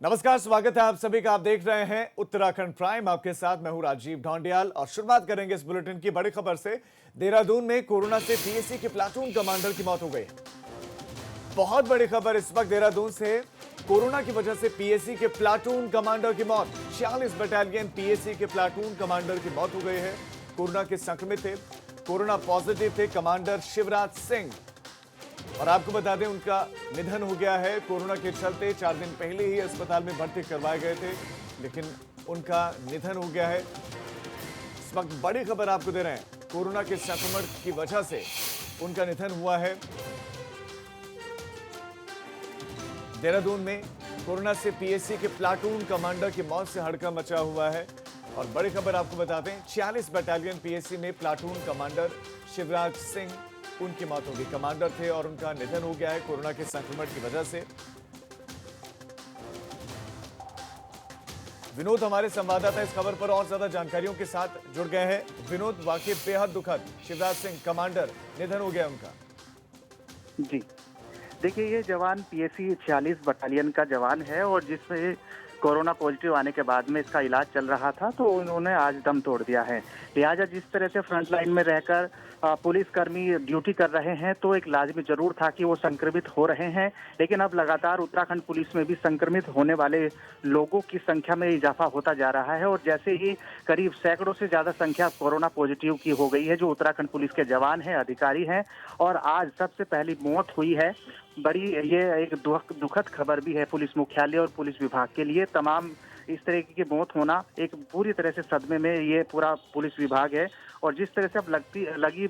नमस्कार, स्वागत है आप सभी का। आप देख रहे हैं उत्तराखंड प्राइम। आपके साथ मैं हूं राजीव ढौंडियाल और शुरुआत करेंगे इस बुलेटिन की बड़ी खबर से। देहरादून में कोरोना से पीएसी के प्लाटून कमांडर की मौत हो गई। बहुत बड़ी खबर इस वक्त देहरादून से। कोरोना की वजह से पीएसी के प्लाटून कमांडर की मौत। 46 बटालियन पीएसी के प्लाटून कमांडर की मौत हो गई है। कोरोना के संक्रमित थे, कोरोना पॉजिटिव थे कमांडर शिवराज सिंह। और आपको बता दें उनका निधन हो गया है कोरोना के चलते। 4 दिन पहले ही अस्पताल में भर्ती करवाए गए थे, लेकिन उनका निधन हो गया है। इस वक्त बड़ी खबर आपको दे रहे हैं, कोरोना के संक्रमण की वजह से उनका निधन हुआ है। देहरादून में कोरोना से पीएसी के प्लाटून कमांडर की मौत से हड़कंप मचा हुआ है। और बड़ी खबर आपको बताते हैं, 46 बटालियन पीएसी में प्लाटून कमांडर शिवराज सिंह उनकी मौत होगी। कमांडर थे और उनका निधन हो गया है कोरोना के संक्रमण की वजह से। विनोद हमारे संवाददाता इस खबर पर और ज्यादा जानकारियों के साथ जुड़ गए हैं। विनोद, वाकई बेहद दुखद, शिवराज सिंह कमांडर निधन हो गया उनका। जी देखिए, ये जवान पीएसी 46 बटालियन का जवान है और जिसमें कोरोना पॉजिटिव आने के बाद में इसका इलाज चल रहा था, तो उन्होंने आज दम तोड़ दिया है। लिहाजा जिस तरह से फ्रंट लाइन में रहकर पुलिसकर्मी ड्यूटी कर रहे हैं, तो एक लाजमी जरूर था कि वो संक्रमित हो रहे हैं। लेकिन अब लगातार उत्तराखंड पुलिस में भी संक्रमित होने वाले लोगों की संख्या में इजाफा होता जा रहा है और जैसे ही करीब सैकड़ों से ज्यादा संख्या कोरोना पॉजिटिव की हो गई है जो उत्तराखंड पुलिस के जवान हैं, अधिकारी हैं, और आज सबसे पहली मौत हुई है। बड़ी ये एक दुखद खबर भी है पुलिस मुख्यालय और पुलिस विभाग के लिए। तमाम इस तरह की मौत होना एक पूरी तरह से सदमे में ये पूरा पुलिस विभाग है। और जिस तरह से अब लगी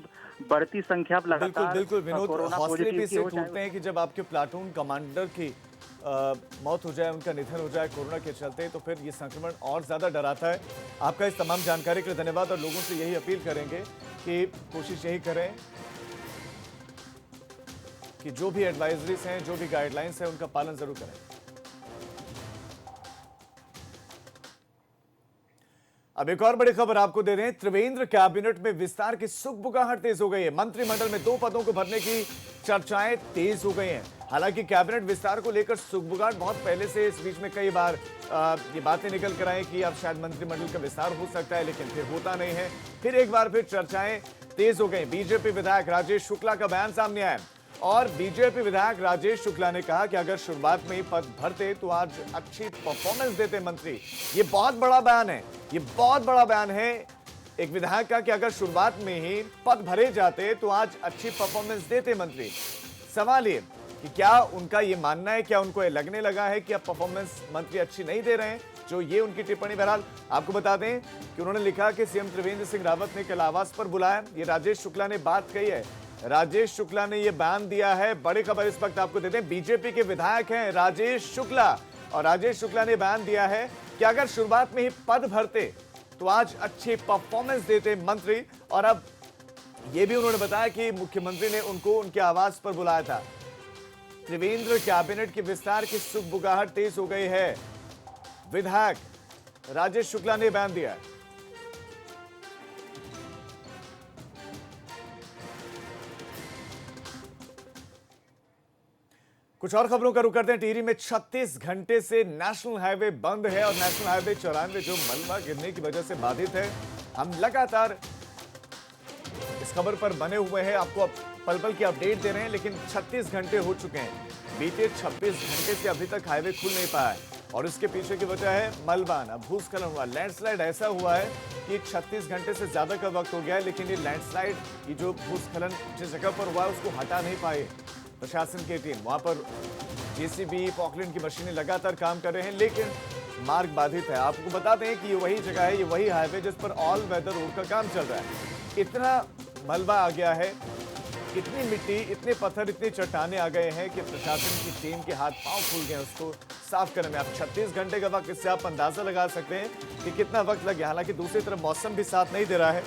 बढ़ती संख्या अब लगातार बिल्कुल विनोद, हौसले भी से टूटते हैं कि जब आपके प्लाटून कमांडर की मौत हो जाए, उनका निधन हो जाए कोरोना के चलते, तो फिर ये संक्रमण और ज्यादा डराता है। आपका इस तमाम जानकारी के लिए धन्यवाद और लोगों से यही अपील करेंगे कि कोशिश यही करें कि जो भी एडवाइजरीज हैं, जो भी गाइडलाइंस हैं, उनका पालन जरूर करें। अब एक और बड़ी खबर आपको दे रहे हैं। त्रिवेंद्र कैबिनेट में विस्तार की सुगबुगाहट तेज हो गई है। मंत्रिमंडल में 2 पदों को भरने की चर्चाएं तेज हो गई हैं। हालांकि कैबिनेट विस्तार को लेकर सुगबुगाहट बहुत पहले से इस बीच में कई बार ये बातें निकल कर आई कि अब शायद मंत्रिमंडल का विस्तार हो सकता है, लेकिन फिर होता नहीं है। फिर एक बार फिर चर्चाएं तेज हो गई। बीजेपी विधायक राजेश शुक्ला का बयान सामने आया और बीजेपी विधायक राजेश शुक्ला ने कहा कि अगर शुरुआत में ही पद भरते तो आज अच्छी परफॉर्मेंस देते मंत्री। ये बहुत बड़ा बयान है, ये बहुत बड़ा बयान है एक विधायक का कि अगर शुरुआत में ही पद भरे जाते तो आज अच्छी परफॉर्मेंस देते मंत्री। सवाल ये कि क्या उनका ये मानना है, क्या उनको ये लगने लगा है कि अब परफॉर्मेंस मंत्री अच्छी नहीं दे रहे हैं, जो ये उनकी टिप्पणी। बहरहाल आपको बता दें कि उन्होंने लिखा कि सीएम त्रिवेंद्र सिंह रावत ने कल आवास पर बुलाया। ये राजेश शुक्ला ने बात कही है, राजेश शुक्ला ने यह बयान दिया है। बड़ी खबर इस वक्त आपको देते हैं, बीजेपी के विधायक हैं राजेश शुक्ला, और राजेश शुक्ला ने बयान दिया है कि अगर शुरुआत में ही पद भरते तो आज अच्छी परफॉर्मेंस देते मंत्री। और अब यह भी उन्होंने बताया कि मुख्यमंत्री ने उनको उनके आवास पर बुलाया था। त्रिवेंद्र कैबिनेट के विस्तार की सुगबुगाहट तेज हो गई है। विधायक राजेश शुक्ला ने बयान दिया है। कुछ और खबरों का रुख करते हैं। टिहरी में 36 घंटे से नेशनल हाईवे बंद है और नेशनल हाईवे 94 जो मलबा गिरने की वजह से बाधित है। हम लगातार इस खबर पर बने हुए हैं, आपको पल पल की अपडेट दे रहे हैं, लेकिन 36 घंटे हो चुके हैं। बीते 26 घंटे से अभी तक हाईवे खुल नहीं पाया है और इसके पीछे की वजह है मलबा, भूस्खलन हुआ, लैंडस्लाइड ऐसा हुआ है कि 36 घंटे से ज्यादा का वक्त हो गया है, लेकिन ये लैंडस्लाइड, ये जो भूस्खलन जिस जगह पर हुआ है उसको हटा नहीं पाए प्रशासन की टीम। वहां पर जेसीबी, पॉकलैंड की मशीनें लगातार काम कर रहे हैं, लेकिन मार्ग बाधित है। आपको बता दें कि ये वही जगह है, ये वही हाईवे जिस पर ऑल वेदर रोड का काम चल रहा है। इतना मलबा आ गया है, इतनी मिट्टी, इतने पत्थर, इतनी चट्टाने आ गए हैं कि प्रशासन की टीम के हाथ पांव फूल गए उसको साफ करने में। अब 36 घंटे का वक्त, इससे आप अंदाजा लगा सकते हैं कि कितना वक्त लग गया। हालांकि दूसरी तरफ मौसम भी साथ नहीं दे रहा है।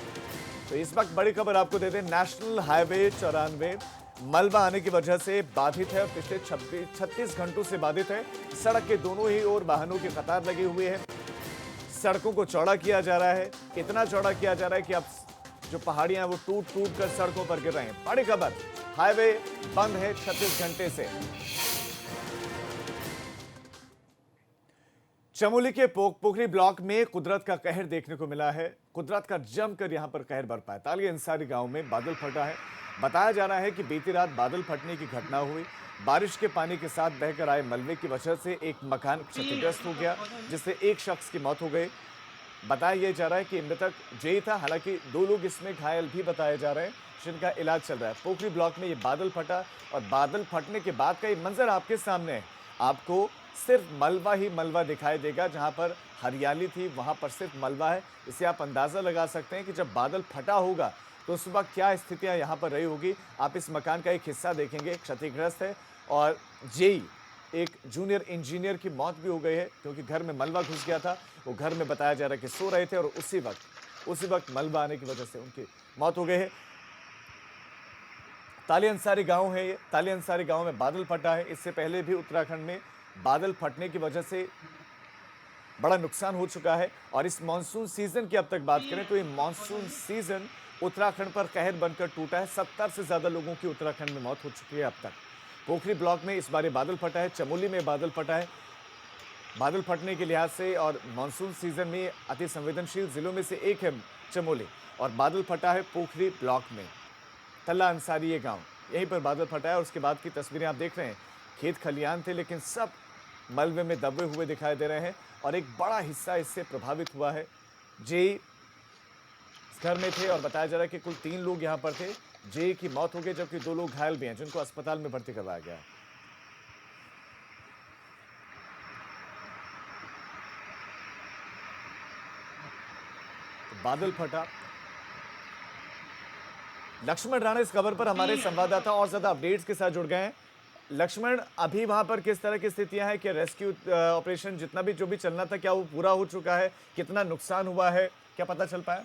तो इस वक्त बड़ी खबर आपको देते हैं, नेशनल हाईवे 94 मलबा आने की वजह से बाधित है। पिछले 36 घंटों से बाधित है। सड़क के दोनों ही ओर वाहनों की कतार लगी हुई है। सड़कों को चौड़ा किया जा रहा है, इतना चौड़ा किया जा रहा है कि अब जो पहाड़ियां हैं वो टूट टूट कर सड़कों पर गिर रहे हैं। बड़ी खबर, हाईवे बंद है 36 घंटे से। चमोली के पोखरी ब्लॉक में कुदरत का कहर देखने को मिला है। कुदरत का जमकर यहां पर कहर बरपा है। ताली अंसारी गांव में बादल फटा है। बताया जा रहा है कि बीती रात बादल फटने की घटना हुई। बारिश के पानी के साथ बहकर आए मलबे की वजह से एक मकान क्षतिग्रस्त हो गया, जिससे एक शख्स की मौत हो गई। बताया यह जा रहा है कि मृतक जेई था। हालांकि 2 लोग इसमें घायल भी बताए जा रहे हैं, जिनका इलाज चल रहा है। पोखरी ब्लॉक में ये बादल फटा और बादल फटने के बाद का ये मंजर आपके सामने है। आपको सिर्फ मलबा ही मलबा दिखाई देगा। जहां पर हरियाली थी वहां पर सिर्फ मलबा है। इससे आप अंदाजा लगा सकते हैं कि जब बादल फटा होगा तो उस वक्त क्या स्थितियां यहां पर रही होगी। आप इस मकान का एक हिस्सा देखेंगे, क्षतिग्रस्त है और जेई एक जूनियर इंजीनियर की मौत भी हो गई है, क्योंकि घर में मलबा घुस गया था। वो घर में बताया जा रहा है कि सो रहे थे और उसी वक्त मलबा आने की वजह से उनकी मौत हो गई है। ताली अंसारी गांव है ये। ताली अंसारी गांव में बादल फटा है। इससे पहले भी उत्तराखंड में बादल फटने की वजह से बड़ा नुकसान हो चुका है। और इस मॉनसून सीजन की अब तक बात करें तो ये मॉनसून सीजन उत्तराखंड पर कहर बनकर टूटा है। 70 से ज्यादा लोगों की उत्तराखंड में मौत हो चुकी है अब तक। पोखरी ब्लॉक में इस बार बादल फटा है। चमोली में बादल फटा है। बादल फटने के लिहाज से और मॉनसून सीजन में अति संवेदनशील जिलों में से एक है चमोली, और बादल फटा है पोखरी ब्लॉक में। तल्ला अंसारी ये गांव, यहीं पर बादल फटा है। और उसके बाद की तस्वीरें आप देख रहे हैं। खेत खलियान थे, लेकिन सब मलबे में दबे हुए दिखाई दे रहे हैं और एक बड़ा हिस्सा इससे प्रभावित हुआ है। जेई घर में थे और बताया जा रहा है कि कुल 3 लोग यहां पर थे। जेई की मौत हो गई, जबकि 2 लोग घायल भी हैं, जिनको अस्पताल में भर्ती करवाया गया है। तो बादल फटा। लक्ष्मण राणा इस खबर पर हमारे संवाददाता और ज्यादा अपडेट्स के साथ जुड़ गए हैं। लक्ष्मण, अभी वहां पर किस तरह की स्थितियां हैं? क्या रेस्क्यू ऑपरेशन जितना भी जो भी चलना था, क्या वो पूरा हो चुका है? कितना नुकसान हुआ है, क्या पता चल पाया?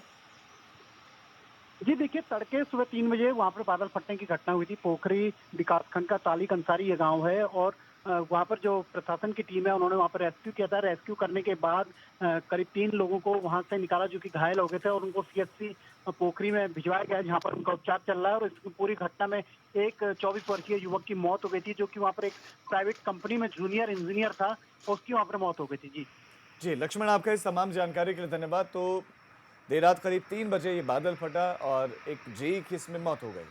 जी देखिए, तड़के सुबह 3 बजे वहाँ पर बादल फटने की घटना हुई थी। पोखरी विकासखंड का ताली कंसारी ये गांव है और वहाँ पर जो प्रशासन की टीम है उन्होंने वहाँ पर रेस्क्यू किया था। रेस्क्यू करने के बाद करीब 3 लोगों को वहाँ से निकाला जो कि घायल हो गए थे और उनको सीएचसी पोखरी में भिजवाया गया, जहाँ पर उनका उपचार चल रहा है। और इस पूरी घटना में एक 24 वर्षीय युवक की मौत हो गई थी, जो कि वहाँ पर एक प्राइवेट कंपनी में जूनियर इंजीनियर था, उसकी वहाँ पर मौत हो गई थी। जी जी लक्ष्मण, आपका इस तमाम जानकारी के लिए धन्यवाद। तो देर रात करीब 3 बजे ये बादल फटा और एक जेई की इसमें मौत हो गई।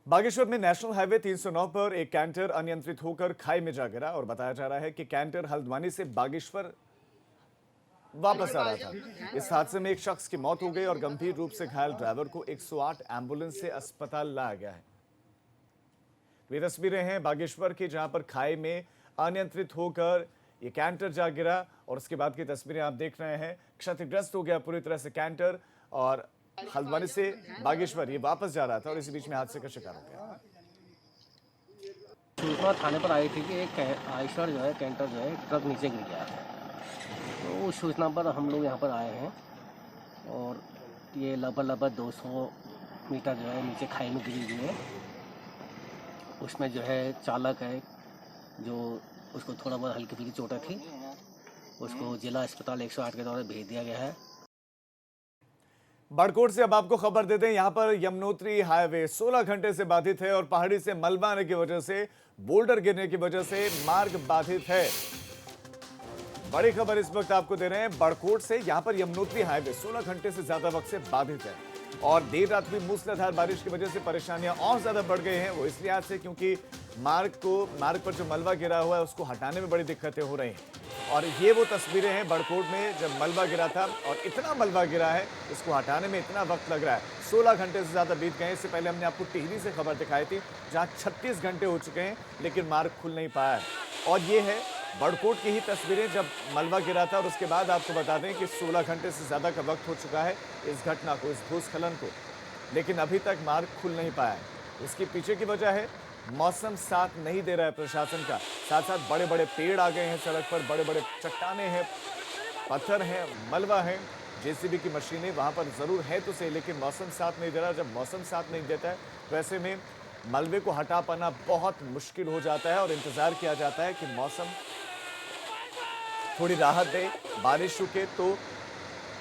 बागेश्वर में नेशनल हाईवे 309 पर एक कैंटर अनियंत्रित होकर खाई में जा गिरा और बताया जा रहा है कि कैंटर हल्द्वानी से बागेश्वर वापस आ रहा था। इस हादसे में एक शख्स की मौत हो गई और गंभीर रूप से घायल ड्राइवर को 108 एम्बुलेंस से अस्पताल लाया गया है। ये तस्वीरें हैं बागेश्वर की, जहां पर खाई में अनियंत्रित होकर ये कैंटर जा गिरा और उसके बाद की तस्वीरें आप देख रहे हैं। क्षतिग्रस्त हो गया पूरी तरह से कैंटर और हल्द्वानी से बागेश्वर ये वापस जा रहा था और इसी बीच में हादसे का शिकार हो गया। सूचना थाने पर आई थी कि एक आइशर जो है कैंटर जो है ट्रक नीचे गिर गया है। तो उस सूचना पर हम लोग यहाँ पर आए हैं और ये लगभग 200 मीटर जो है नीचे खाई में गिरी हुई है। उसमें जो है चालक है, जो उसको थोड़ा बहुत हल्की फुल्की चोटें थी, उसको जिला अस्पताल 108 के द्वारा भेज दिया गया है। बड़कोट से अब आपको खबर देते हैं। यहां पर यमुनोत्री हाईवे 16 घंटे से बाधित है और पहाड़ी से मलबा आने की वजह से, बोल्डर गिरने की वजह से मार्ग बाधित है। बड़ी खबर इस वक्त आपको दे रहे हैं बड़कोट से। यहां पर यमुनोत्री हाईवे 16 घंटे से ज्यादा वक्त से बाधित है और देर रात भी मूसलाधार बारिश की वजह से परेशानियां और ज्यादा बढ़ गई हैं। वो इस लिहाज से क्योंकि मार्ग पर जो मलबा गिरा हुआ है उसको हटाने में बड़ी दिक्कतें हो रही हैं। और ये वो तस्वीरें हैं बड़कोट में जब मलबा गिरा था और इतना मलबा गिरा है, इसको हटाने में इतना वक्त लग रहा है। 16 घंटे से ज्यादा बीत गए। इससे पहले हमने आपको टिहरी से खबर दिखाई थी, जहां 36 घंटे हो चुके हैं लेकिन मार्ग खुल नहीं पाया है। और ये है बड़कोट की ही तस्वीरें जब मलबा गिरा था और उसके बाद आपको बता दें कि 16 घंटे से ज्यादा का वक्त हो चुका है इस घटना को, इस भूस्खलन को, लेकिन अभी तक मार्ग खुल नहीं पाया है। इसके पीछे की वजह है मौसम साथ नहीं दे रहा है प्रशासन का। साथ साथ बड़े बड़े पेड़ आ गए हैं सड़क पर, बड़े बड़े चट्टाने हैं, पत्थर हैं, मलबा है। जेसीबी की मशीनें वहां पर जरूर है तो सही, लेकिन मौसम साथ नहीं दे रहा। जब मौसम साथ नहीं देता है तो ऐसे में मलबे को हटा पाना बहुत मुश्किल हो जाता है और इंतजार किया जाता है कि मौसम थोड़ी राहत दे, बारिश रुके तो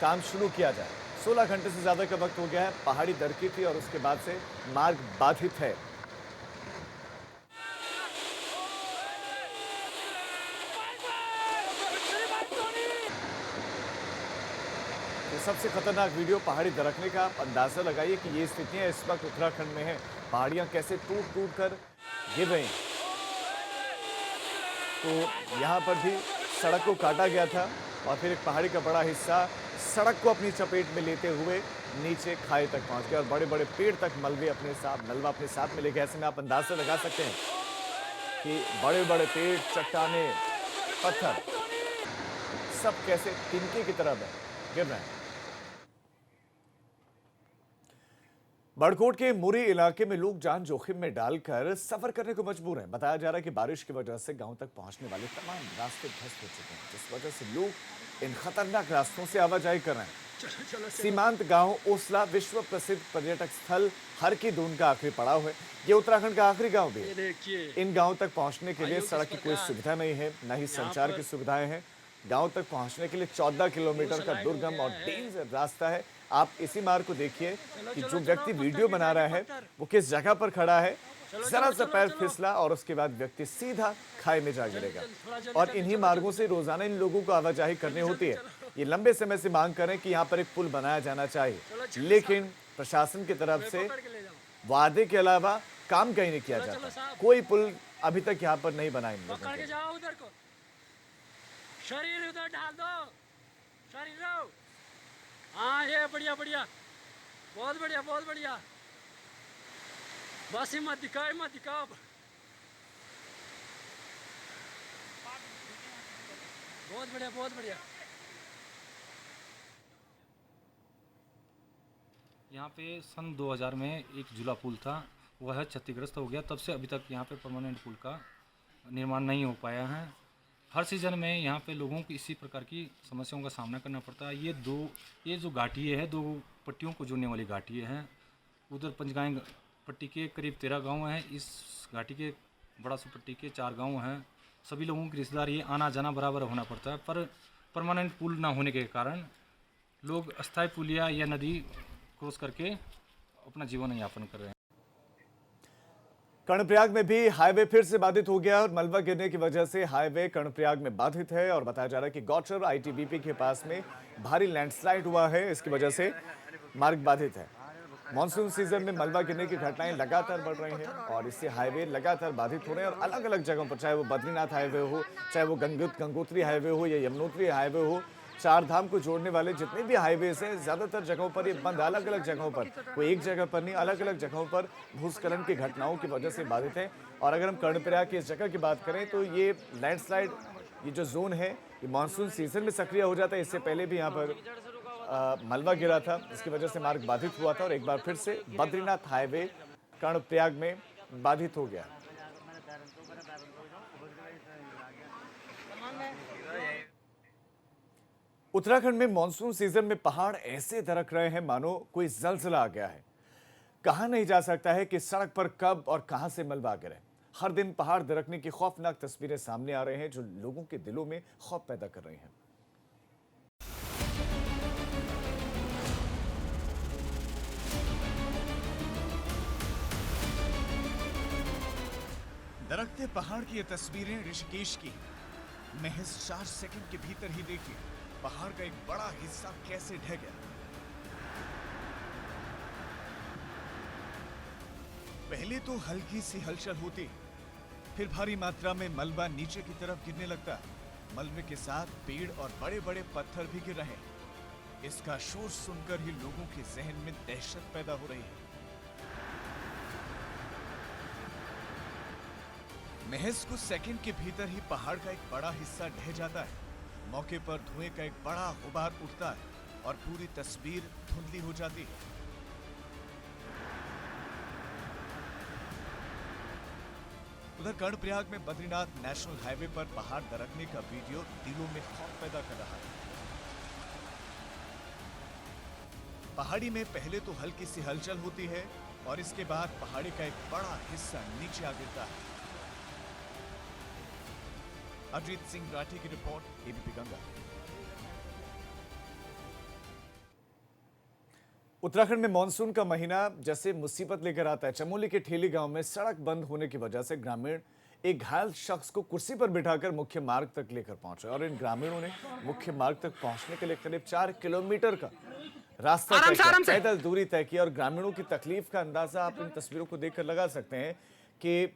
काम शुरू किया जाए। 16 घंटे से ज्यादा का वक्त हो गया है। पहाड़ी दरकी थी और उसके बाद से मार्ग बाधित है। सबसे खतरनाक वीडियो पहाड़ी दरकने का। आप अंदाजा लगाइए कि ये स्थितियां इस वक्त उत्तराखंड में हैं। पहाड़ियां कैसे टूट टूट कर गिर रही हैं। तो यहाँ पर भी सड़क को काटा गया था और फिर एक पहाड़ी का बड़ा हिस्सा सड़क को अपनी चपेट में लेते हुए नीचे खाई तक पहुंच गया और बड़े बड़े पेड़ तक मलबा अपने साथ में ले गया। ऐसे में आप अंदाजा लगा सकते हैं कि बड़े बड़े पेड़, चट्टाने, पत्थर सब कैसे तिनके की तरह गिर रहे हैं। बड़कोट के मुरी इलाके में लोग जान जोखिम में डालकर सफर करने को मजबूर हैं। बताया जा रहा है कि बारिश की वजह से गांव तक पहुंचने वाले तमाम रास्ते ध्वस्त हो चुके हैं, जिस वजह से लोग इन खतरनाक रास्तों से आवाजाही कर रहे हैं। सीमांत गांव ओसला विश्व प्रसिद्ध पर्यटक स्थल हर की दून का आखिरी पड़ाव है। ये उत्तराखंड का आखिरी गांव भी है। इन गांव तक पहुंचने के लिए सड़क की कोई सुविधा नहीं है, न ही संचार की सुविधाएं हैं। गांव तक पहुंचने के लिए 14 किलोमीटर का दुर्गम और डेंजर रास्ता है। आप इसी मार्ग को देखिए कि जो व्यक्ति वीडियो बना रहा है वो किस जगह पर खड़ा है। जरा सा पैर फिसला और उसके बाद व्यक्ति सीधा खाई में जा गिरेगा। और इन्हीं मार्गों से रोजाना इन लोगों को आवाजाही करनी होती है। ये लंबे समय से मांग करें कि यहाँ पर एक पुल बनाया जाना चाहिए, लेकिन प्रशासन की तरफ से वादे के अलावा काम कहीं नहीं किया जाता। कोई पुल अभी तक यहाँ पर नहीं बना इन लोगों के। शरीर उधर डाल दो, शरीर हाँ, ये बढ़िया बढ़िया, बहुत बढ़िया बहुत बढ़िया। बस ही मत दिखाओ बहुत बढ़िया बहुत बढ़िया। यहाँ पे सन 2000 में एक झूला पुल था, वह क्षतिग्रस्त हो गया। तब से अभी तक यहाँ पे परमानेंट पुल का निर्माण नहीं हो पाया है। हर सीज़न में यहाँ पे लोगों को इसी प्रकार की समस्याओं का सामना करना पड़ता है। ये जो घाटी है, 2 पट्टियों को जोड़ने वाली घाटी है। उधर पंचगांव पट्टी के करीब 13 गांव हैं, इस घाटी के बड़ासू पट्टी के 4 गांव हैं। सभी लोगों की रिश्तेदारी ये आना जाना बराबर होना पड़ता है, पर परमानेंट पुल ना होने के कारण लोग अस्थायी पुलिया या नदी क्रॉस करके अपना जीवन यापन कर रहे हैं। कर्णप्रयाग में भी हाईवे फिर से बाधित हो गया और मलबा गिरने की वजह से हाईवे कर्णप्रयाग में बाधित है। और बताया जा रहा है कि गौचर आईटीबीपी के पास में भारी लैंडस्लाइड हुआ है, इसकी वजह से मार्ग बाधित है। मानसून सीजन में मलबा गिरने की घटनाएं लगातार बढ़ रही हैं और इससे हाईवे लगातार बाधित हो रहे हैं। और अलग अलग जगहों पर, चाहे वो बद्रीनाथ हाईवे हो, चाहे वो गंगोत्री हाईवे हो या यमुनोत्री हाईवे हो, 4 धाम को जोड़ने वाले जितने भी हाईवेज हैं, ज्यादातर जगहों पर ये बंद, अलग अलग जगहों पर, कोई एक जगह पर नहीं, अलग अलग जगहों पर भूस्खलन की घटनाओं की वजह से बाधित है। और अगर हम कर्णप्रयाग की इस जगह की बात करें तो ये लैंडस्लाइड, ये जो जोन है, ये मानसून सीजन में सक्रिय हो जाता है। इससे पहले भी यहाँ पर मलबा गिरा था, इसकी वजह से मार्ग बाधित हुआ था और एक बार फिर से बद्रीनाथ हाईवे कर्णप्रयाग में बाधित हो गया। उत्तराखंड में मानसून सीजन में पहाड़ ऐसे दरक रहे हैं मानो कोई जलजला आ गया है। कहा नहीं जा सकता है कि सड़क पर कब और कहां से मलबा गिरे। हर दिन पहाड़ दरकने की खौफनाक तस्वीरें सामने आ रहे हैं जो लोगों के दिलों में खौफ पैदा कर रही हैं। दरकते पहाड़ की ये तस्वीरें ऋषिकेश की। महज 4 सेकंड के भीतर ही देखिए पहाड़ का एक बड़ा हिस्सा कैसे ढह गया। पहले तो हल्की सी हलचल होती, फिर भारी मात्रा में मलबा नीचे की तरफ गिरने लगता। मलबे के साथ पेड़ और बड़े बड़े पत्थर भी गिर रहे हैं। इसका शोर सुनकर ही लोगों के जहन में दहशत पैदा हो रही है। महज कुछ सेकंड के भीतर ही पहाड़ का एक बड़ा हिस्सा ढह जाता है। मौके पर धुएं का एक बड़ा गुबार उठता है और पूरी तस्वीर धुंधली हो जाती है। उधर कर्णप्रयाग में बद्रीनाथ नेशनल हाईवे पर पहाड़ दरकने का वीडियो दिलों में खौफ पैदा कर रहा है। पहाड़ी में पहले तो हल्की सी हलचल होती है और इसके बाद पहाड़ी का एक बड़ा हिस्सा नीचे आ गिरता है। अजीत सिंह राठी की रिपोर्ट, एबीपी गंगा। उत्तराखंड में मानसून का महीना जैसे मुसीबत लेकर आता है। चमोली के ठेली गांव में सड़क बंद होने की वजह से ग्रामीण एक घायल शख्स को कुर्सी पर बिठाकर मुख्य मार्ग तक लेकर पहुंचे और इन ग्रामीणों ने मुख्य मार्ग तक पहुंचने के लिए करीब 4 किलोमीटर का रास्ता तय किया, पैदल दूरी तय की और ग्रामीणों की तकलीफ का अंदाजा आप इन तस्वीरों को देखकर लगा सकते हैं कि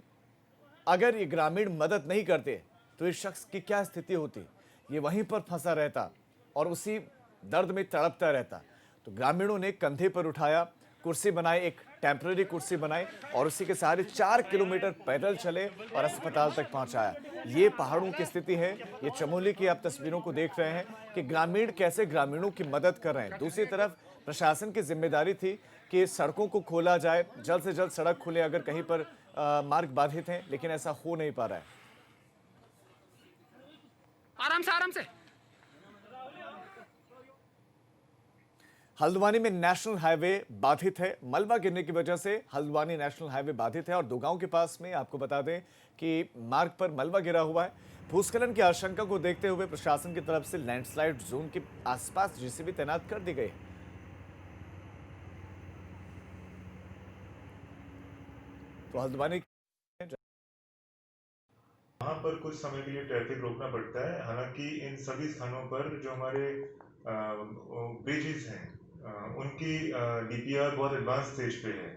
अगर ये ग्रामीण मदद नहीं करते तो इस शख्स की क्या स्थिति होती। ये वहीं पर फंसा रहता और उसी दर्द में तड़पता रहता। तो ग्रामीणों ने कंधे पर उठाया, कुर्सी बनाई, एक टेम्पररी कुर्सी बनाई और उसी के सहारे 4 किलोमीटर पैदल चले और अस्पताल तक पहुंचाया। ये पहाड़ों की स्थिति है। ये चमोली की आप तस्वीरों को देख रहे हैं कि ग्रामीण कैसे ग्रामीणों की मदद कर रहे हैं। दूसरी तरफ प्रशासन की जिम्मेदारी थी कि सड़कों को खोला जाए, जल्द से जल्द सड़क खुले अगर कहीं पर मार्ग बाधित हैं, लेकिन ऐसा हो नहीं पा रहा है। आराम से हल्द्वानी में नेशनल हाईवे बाधित है। मलबा गिरने की वजह से हल्द्वानी नेशनल हाईवे बाधित है और दो गांव के पास में आपको बता दें कि मार्ग पर मलबा गिरा हुआ है। भूस्खलन की आशंका को देखते हुए प्रशासन की तरफ से लैंडस्लाइड जोन के आसपास जेसीबी तैनात कर दी गई है। तो हल्द्वानी वहाँ पर कुछ समय के लिए ट्रैफिक रोकना पड़ता है। हालांकि इन सभी स्थानों पर जो हमारे ब्रिजेस हैं उनकी डीपीआर बहुत एडवांस स्टेज पे है,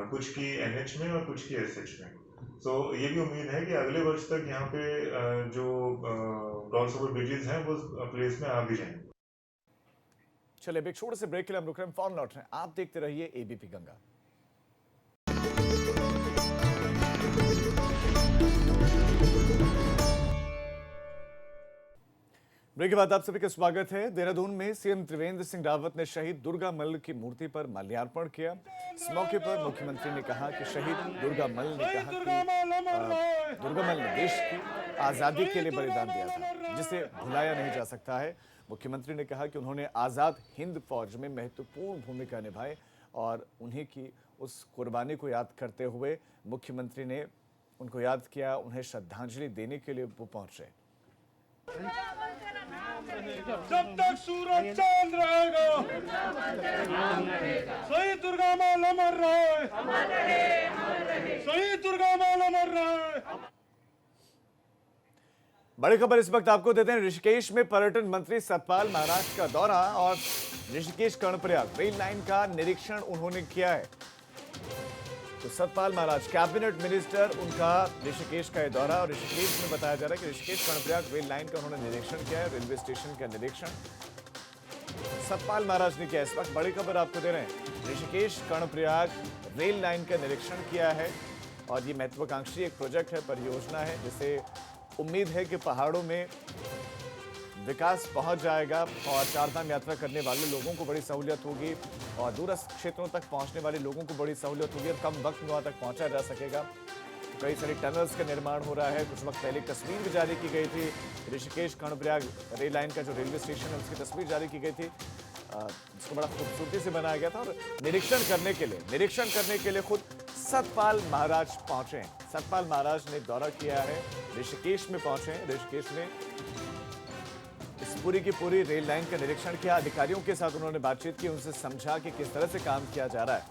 कुछ की एनएच में और कुछ की एसएच में। तो ये भी उम्मीद है कि अगले वर्ष तक यहाँ पे जो क्रॉस ओवर ब्रिजेस हैं वो प्लेस में आ भी जाएंगे। चलिए एक छोटे से ब्रेक के लिए हम रुक रहे हैं, फौरन लौट रहे हैं। आप देखते रहिए एबीपी गंगा। ब्रेक के बाद आप सभी का स्वागत है। देहरादून में सीएम त्रिवेंद्र सिंह रावत ने शहीद दुर्गा मल्ल की मूर्ति पर माल्यार्पण किया। इस मौके पर मुख्यमंत्री ने कहा कि शहीद दुर्गा मल्ल ने कहा कि दुर्गा मल्ल ने देश की आजादी के लिए बलिदान दिया था, जिसे भुलाया नहीं जा सकता है। मुख्यमंत्री ने कहा कि उन्होंने आजाद हिंद फौज में महत्वपूर्ण भूमिका निभाई और उन्हीं की उस कुर्बानी को याद करते हुए मुख्यमंत्री ने उनको याद किया, उन्हें श्रद्धांजलि देने के लिए वो पहुंचे। जब तक सूरज चांद रहेगा शहीद दुर्गा माँ अमर रहे, शहीद दुर्गा माँ अमर रहे। बड़ी खबर इस वक्त आपको देते हैं। ऋषिकेश में पर्यटन मंत्री सतपाल महाराज का दौरा और ऋषिकेश कर्णप्रयाग रेल लाइन का निरीक्षण उन्होंने किया है। तो सतपाल महाराज कैबिनेट मिनिस्टर, उनका ऋषिकेश का दौरा और ऋषिकेश में बताया जा रहा है कि ऋषिकेश कर्णप्रयाग रेल लाइन का उन्होंने निरीक्षण किया है, रेलवे स्टेशन का निरीक्षण सतपाल महाराज ने किया। इस वक्त बड़ी खबर आपको दे रहे हैं। ऋषिकेश कर्णप्रयाग रेल लाइन का निरीक्षण किया है और ये महत्वाकांक्षी एक प्रोजेक्ट है, परियोजना है, जिसे उम्मीद है कि पहाड़ों में विकास पहुंच जाएगा और चारधाम यात्रा करने वाले लोगों को बड़ी सहूलियत होगी और दूरस्थ क्षेत्रों तक पहुंचने वाले लोगों को बड़ी सहूलियत होगी और कम वक्त में वहां तक पहुंचा जा सकेगा। तो कई सारी टनल्स का निर्माण हो रहा है। कुछ वक्त पहले एक तस्वीर भी जारी की गई थी। ऋषिकेश कर्णप्रयाग रेल लाइन का जो रेलवे स्टेशन है उसकी तस्वीर जारी की गई थी, जिसको बड़ा खूबसूरती से बनाया गया था। और निरीक्षण करने के लिए खुद सतपाल महाराज पहुंचे हैं। सतपाल महाराज ने दौरा किया है, ऋषिकेश में पहुंचे हैं। ऋषिकेश में इस पूरी की पूरी रेल लाइन का निरीक्षण किया। अधिकारियों के साथ उन्होंने बातचीत की, उनसे समझा कि किस तरह से काम किया जा रहा है।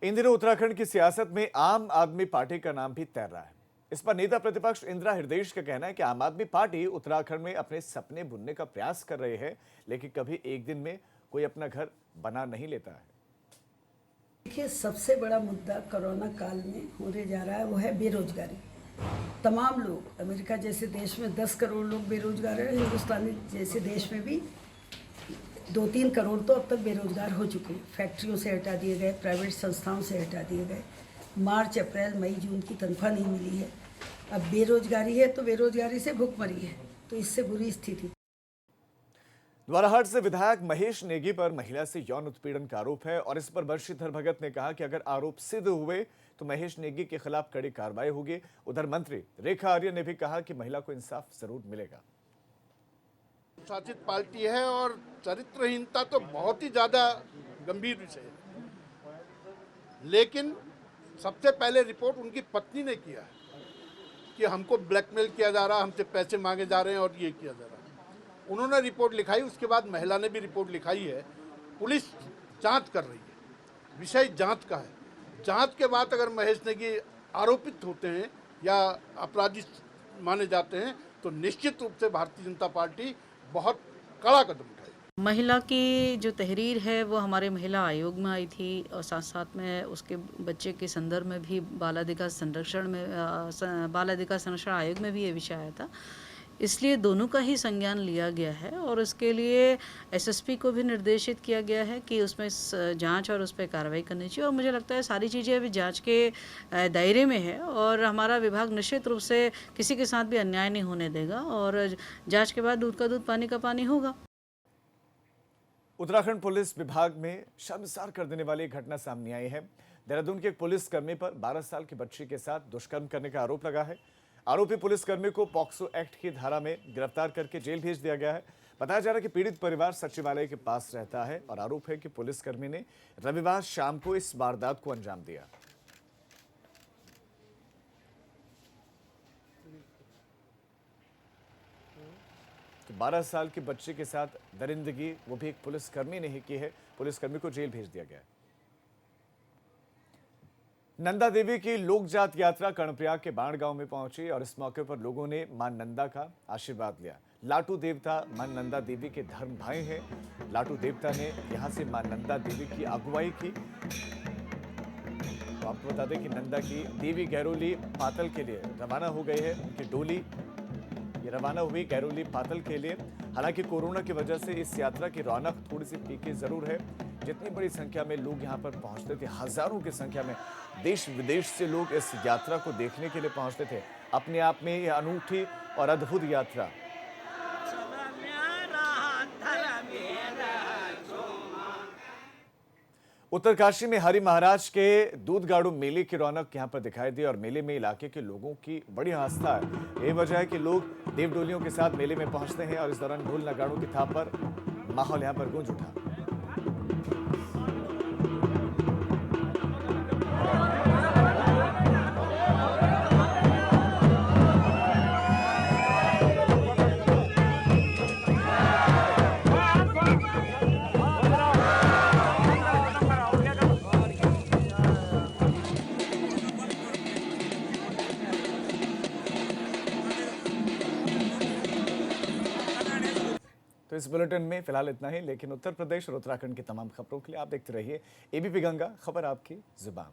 इन दिनों उत्तराखंड की सियासत में आम आदमी पार्टी का नाम भी तैर रहा है। इस पर नेता प्रतिपक्ष इंदिरा हृदयेश का कहना है कि आम आदमी पार्टी उत्तराखंड में अपने सपने बुनने का प्रयास कर रही है, लेकिन कभी एक दिन में कोई अपना घर बना नहीं लेता है। देखिए, सबसे बड़ा मुद्दा कोरोना काल में होने जा रहा है वो है बेरोजगारी। तमाम लोग, अमेरिका जैसे देश में 10 करोड़ लोग बेरोजगार हैं, हिंदुस्तान जैसे देश में भी 2-3 करोड़ तो अब तक बेरोजगार हो चुके हैं। फैक्ट्रियों से हटा दिए गए, प्राइवेट संस्थाओं से हटा दिए गए, मार्च अप्रैल मई जून की तनख्वाह नहीं मिली है। अब बेरोजगारी है तो बेरोजगारी से भुखमरी है, तो इससे बुरी स्थिति। द्वाराहाट से विधायक महेश नेगी पर महिला से यौन उत्पीड़न का आरोप है और इस पर बंशीधर भगत ने कहा कि अगर आरोप सिद्ध हुए तो महेश नेगी के खिलाफ कड़ी कार्रवाई होगी। उधर मंत्री रेखा आर्य ने भी कहा कि महिला को इंसाफ जरूर मिलेगा। शासित पार्टी है और चरित्रहीनता तो बहुत ही ज्यादा गंभीर विषय है, लेकिन सबसे पहले रिपोर्ट उनकी पत्नी ने किया है कि हमको ब्लैकमेल किया जा रहा है, हमसे पैसे मांगे जा रहे हैं और ये किया जा रहा है। उन्होंने रिपोर्ट लिखाई, उसके बाद महिला ने भी रिपोर्ट लिखाई है। पुलिस जांच कर रही है विषय जांच का है। जांच के बाद अगर महेश नेगी आरोपित होते हैं या अपराधी माने जाते हैं तो निश्चित रूप से भारतीय जनता पार्टी बहुत कड़ा कदम उठाएगी। महिला की जो तहरीर है वो हमारे महिला आयोग में आई थी और साथ साथ में उसके बच्चे के संदर्भ में भी बाल अधिकार संरक्षण आयोग में भी ये विषय आया था। इसलिए दोनों का ही संज्ञान लिया गया है और इसके लिए एसएसपी को भी निर्देशित किया गया है कि उसमें जांच और उस पर कार्रवाई करनी चाहिए। और मुझे लगता है सारी चीज़ें अभी जांच के दायरे में है और हमारा विभाग निश्चित रूप से किसी के साथ भी अन्याय नहीं होने देगा और जांच के बाद दूध का दूध पानी का पानी होगा। उत्तराखंड पुलिस विभाग में शर्मसार कर देने वाली एक घटना सामने आई है। देहरादून के एक पुलिसकर्मी पर 12 साल की बच्ची के साथ दुष्कर्म करने का आरोप लगा है। आरोपी पुलिसकर्मी को पॉक्सो एक्ट की धारा में गिरफ्तार करके जेल भेज दिया गया है। बताया जा रहा है कि पीड़ित परिवार सचिवालय के पास रहता है और आरोप है कि पुलिसकर्मी ने रविवार शाम को इस वारदात को अंजाम दिया। तो 12 साल की बच्ची के साथ दरिंदगी वो भी एक पुलिसकर्मी ने ही की है। पुलिसकर्मी को जेल भेज दिया गया है। नंदा देवी की लोकजात यात्रा कर्णप्रयाग के बाण गांव में पहुंची और इस मौके पर लोगों ने मां नंदा का आशीर्वाद लिया। लाटू देवता मां नंदा देवी के धर्म भाई हैं। लाटू देवता ने यहां से मां नंदा देवी की अगुवाई की। तो आपको बता दें कि नंदा की देवी गैरोली पातल के लिए रवाना हो गई है। उनकी डोली ये रवाना हुई गैरोली पातल के लिए। हालांकि कोरोना की वजह से इस यात्रा की रौनक थोड़ी सी फीकी जरूर है। जितनी बड़ी संख्या में लोग यहां पर पहुंचते थे, हजारों की संख्या में देश विदेश से लोग इस यात्रा को देखने के लिए पहुंचते थे। अपने आप में यह अनूठी और अद्भुत यात्रा उत्तरकाशी में हरि महाराज के दूधगाड़ू मेले की रौनक यहां पर दिखाई दी और मेले में इलाके के लोगों की बड़ी आस्था है। यही वजह है कि लोग देवडोलियों के साथ मेले में पहुंचते हैं और इस दौरान ढोल नगाड़ों की थाप पर माहौल यहां पर गूंज उठा। तो इस बुलेटिन में फिलहाल इतना ही, लेकिन उत्तर प्रदेश और उत्तराखंड की तमाम खबरों के लिए आप देखते रहिए एबीपी गंगा, खबर आपकी जुबान।